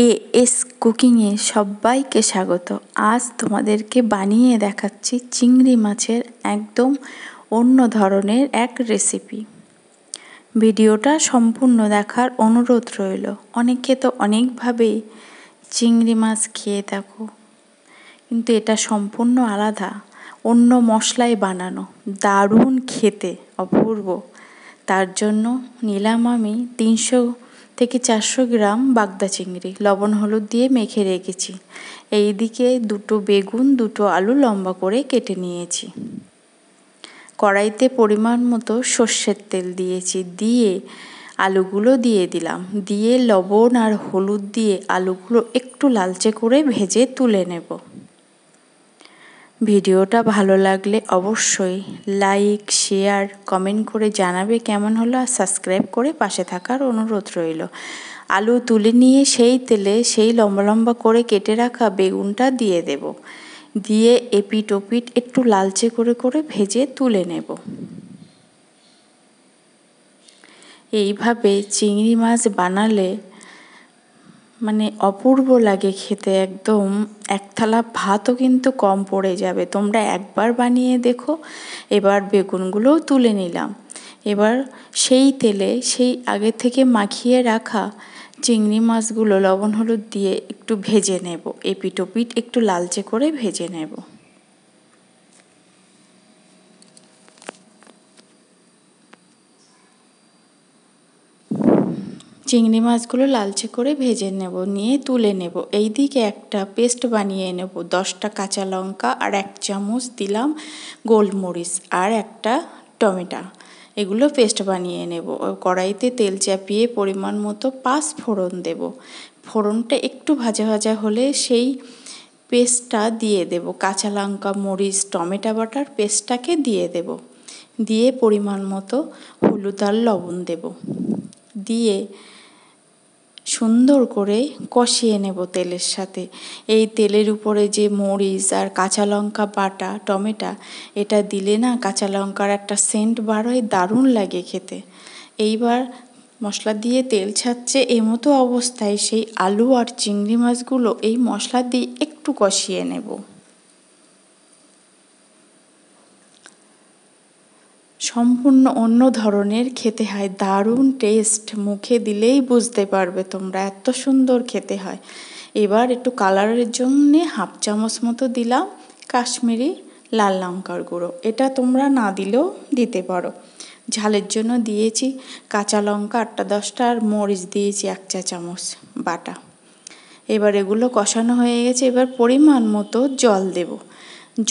As কুকিংয়ে সবাইকে স্বাগত। আজ তোমাদেরকে বানিয়ে দেখাচ্ছি চিংড়ি মাছের একদম অন্য ধরনের এক রেসিপি। ভিডিওটা সম্পূর্ণ দেখার অনুরোধ রইল। অনেকে তো অনেকভাবেই চিংড়ি মাছ খেয়ে থাকো, কিন্তু এটা সম্পূর্ণ আলাদা, অন্য মশলায় বানানো, দারুণ খেতে, অপূর্ব। তার জন্য নিলাম আমি 300 থেকে 400 গ্রাম বাগদা চিংড়ি, লবণ হলুদ দিয়ে মেখে রেখেছি। এইদিকে 2টো বেগুন, 2টো আলু লম্বা করে কেটে নিয়েছি। কড়াইতে পরিমাণ মতো সর্ষের তেল দিয়েছি, দিয়ে আলুগুলো দিয়ে দিলাম, দিয়ে লবণ আর হলুদ দিয়ে আলুগুলো একটু লালচে করে ভেজে তুলে নেব। ভিডিওটা ভালো লাগলে অবশ্যই লাইক, শেয়ার, কমেন্ট করে জানাবে কেমন হলো, আর সাবস্ক্রাইব করে পাশে থাকার অনুরোধ রইল। আলু তুলে নিয়ে সেই তেলে সেই লম্বা লম্বা করে কেটে রাখা বেগুনটা দিয়ে দেব, দিয়ে এপিট ওপিট একটু লালচে করে করে ভেজে তুলে নেব। এইভাবে চিংড়ি মাছ বানালে অপূর্ব লাগে খেতে, একদম এক থালা ভাতও কিন্তু কম পড়ে যাবে। তোমরা একবার বানিয়ে দেখো। এবার বেগুনগুলোও তুলে নিলাম। এবার সেই তেলে সেই আগে থেকে মাখিয়ে রাখা চিংড়ি মাছগুলো লবণ হলুদ দিয়ে একটু ভেজে নেব, এপিট ওপিট একটু লালচে করে ভেজে নেব। চিংড়ি মাছগুলো লালচে করে ভেজে নেব, নিয়ে তুলে নেব। এইদিকে একটা পেস্ট বানিয়ে নেব। 10টা কাঁচা লঙ্কা আর 1 চামচ দিলাম গোলমরিচ আর একটা টমেটো, এগুলো পেস্ট বানিয়ে নেব। কড়াইতে তেল চাপিয়ে পরিমাণ মতো 5 ফোড়ন দেব। ফোড়নটা একটু ভাজা ভাজা হলে সেই পেস্টটা দিয়ে দেব, কাঁচা লঙ্কা, মরিচ, টমেটো বাটার পেস্টটাকে দিয়ে দেব। দিয়ে পরিমাণ মতো হলুদ আর লবণ দেব, দিয়ে সুন্দর করে কষিয়ে নেব তেলের সাথে। এই তেলের উপরে যে মরিচ আর কাঁচা লঙ্কা বাটা, টমেটো, এটা দিলে না কাঁচা লঙ্কার একটা সেন্ট বার হয়, দারুণ লাগে খেতে। এইবার মশলা দিয়ে তেল ছাড়ছে, এমতো অবস্থায় সেই আলু আর চিংড়ি মাছগুলো এই মশলা দিয়ে একটু কষিয়ে নেব। সম্পূর্ণ অন্য ধরনের খেতে হয়, দারুণ টেস্ট, মুখে দিলেই বুঝতে পারবে তোমরা, এত সুন্দর খেতে হয়। এবার একটু কালারের জন্যে 1/2 চামচ মতো দিলাম কাশ্মীরি লাল লঙ্কার গুঁড়ো, এটা তোমরা না দিলেও দিতে পারো। ঝালের জন্য দিয়েছি কাঁচা লঙ্কা 8-10টা আর মরিচ দিয়েছি 1 চা চামচ বাটা। এবার এগুলো কষানো হয়ে গেছে, এবার পরিমাণ মতো জল দেব।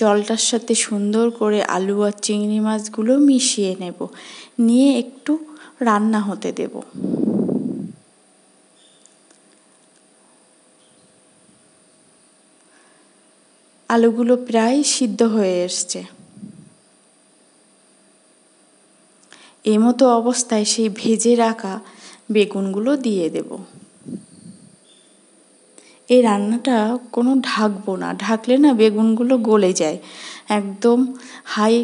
জলটার সাথে সুন্দর করে আলু আর চিংড়ি মাছগুলো মিশিয়ে নেব, নিয়ে একটু রান্না হতে দেব। আলুগুলো প্রায় সিদ্ধ হয়ে এসছে। এমতো অবস্থায় সেই ভেজে রাখা বেগুনগুলো দিয়ে দেব। এই রান্নাটা কোনো ঢাকবো না, ঢাকলে না বেগুনগুলো গলে যায়। একদম হাই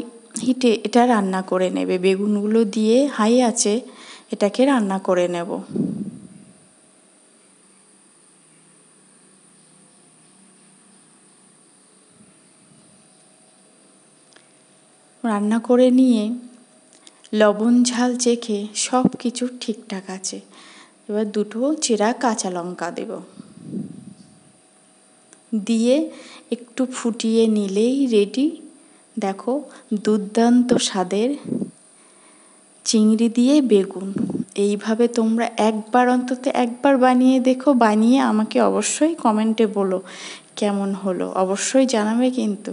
হিটে এটা রান্না করে নেবে, বেগুনগুলো দিয়ে হাই আঁচে এটাকে রান্না করে নেব। রান্না করে নিয়ে লবণ ঝাল চেখে সব কিছু ঠিকঠাক আছে। এবার 2টো চেরা কাঁচা লঙ্কা দেব, দিয়ে একটু ফুটিয়ে নিলেই রেডি। দেখো, দুর্দান্ত স্বাদের চিংড়ি দিয়ে বেগুন। এইভাবে তোমরা অন্তত একবার বানিয়ে দেখো, বানিয়ে আমাকে অবশ্যই কমেন্টে বলো কেমন হলো, অবশ্যই জানাবে কিন্তু।